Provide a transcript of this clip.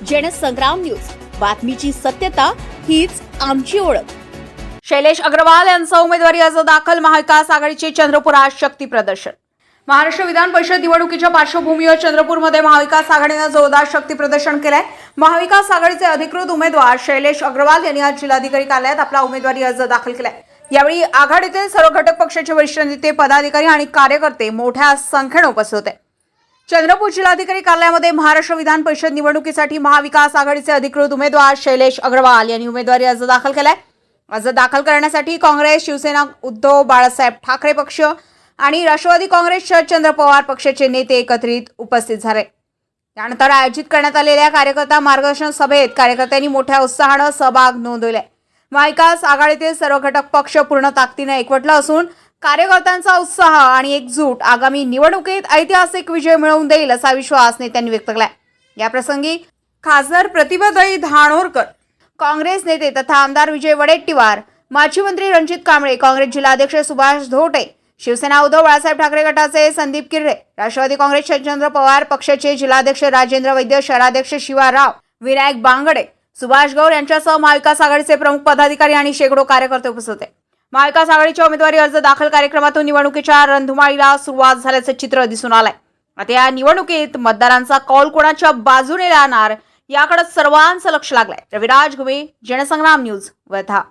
Jansangram news, बातमीची सत्यता हीच आमची ओळख. शैलेश अग्रवाल यांचा उमेदवारी अर्ज दाखल. महाविकास आघाडीचे चंद्रपुरात शक्ती प्रदर्शन. महाराष्ट्र विधान परिषद निवडणुकीच्या पार्श्वभूमीवर चंद्रपूरमध्ये महाविकास आघाडीने जोरदार शक्ती प्रदर्शन केलंय. महाविकास आघाडीचे अधिकृत उमेदवार शैलेश अग्रवाल यांनी आज जिल्हाधिकारी कार्यालयात आपला उमेदवारी अर्ज दाखल केलाय. यावेळी आघाडीतील सर्व घटक पक्षाचे वरिष्ठ नेते, पदाधिकारी आणि कार्यकर्ते मोठ्या संख्येने उपस्थित होते. चंद्रपूर जिल्हाधिकारी कार्यालयामध्ये महाराष्ट्र विधान परिषद निवडणुकीसाठी महाविकास आघाडीचे अधिकृत उमेदवार शैलेश अग्रवाल यांनी उमेदवारी अर्ज दाखल केलाय. अर्ज दाखल करण्यासाठी काँग्रेस, शिवसेना, उद्धव बाळासाहेब ठाकरे पक्ष आणि राष्ट्रवादी काँग्रेस शरदचंद्र पवार पक्षाचे नेते एकत्रित उपस्थित झाले. त्यानंतर आयोजित करण्यात आलेल्या कार्यकर्ता मार्गदर्शन सभेत कार्यकर्त्यांनी मोठ्या उत्साहाने सहभाग नोंदवलाय. महाविकास आघाडीतील सर्व घटक पक्ष पूर्ण ताकदीने एकवटला असून कार्यकर्त्यांचा उत्साह आणि एकजूट आगामी निवडणुकीत ऐतिहासिक विजय मिळवून देईल असा विश्वास नेत्यांनी व्यक्त केलाय. या प्रसंगी खासदार प्रतिभाताई धानोरकर, काँग्रेस नेते तथा आमदार विजय वडेट्टीवार, माजी मंत्री रणजित कांबळे, काँग्रेस जिल्हाध्यक्ष सुभाष धोटे, शिवसेना उद्धव बाळासाहेब ठाकरे गटाचे संदीप किर्रे, राष्ट्रवादी काँग्रेस शरदचंद्र पवार पक्षाचे जिल्हाध्यक्ष राजेंद्र वैद्य, शहराध्यक्ष शिवाराव, विनायक बांगडे, सुभाष गौर यांच्यासह महाविकास आघाडीचे प्रमुख पदाधिकारी आणि शेकडो कार्यकर्ते उपस्थित होते. महाविकास आघाडीच्या उमेदवारी अर्ज दाखल कार्यक्रमातून निवडणुकीच्या रणधुमाळीला सुरुवात झाल्याचं चित्र दिसून आलंय. आता या निवडणुकीत मतदारांचा कौल कोणाच्या बाजूने राहणार याकडे सर्वांचं लक्ष लागलंय. रविराज घुमे, जनसंग्राम न्यूज, वर्धा.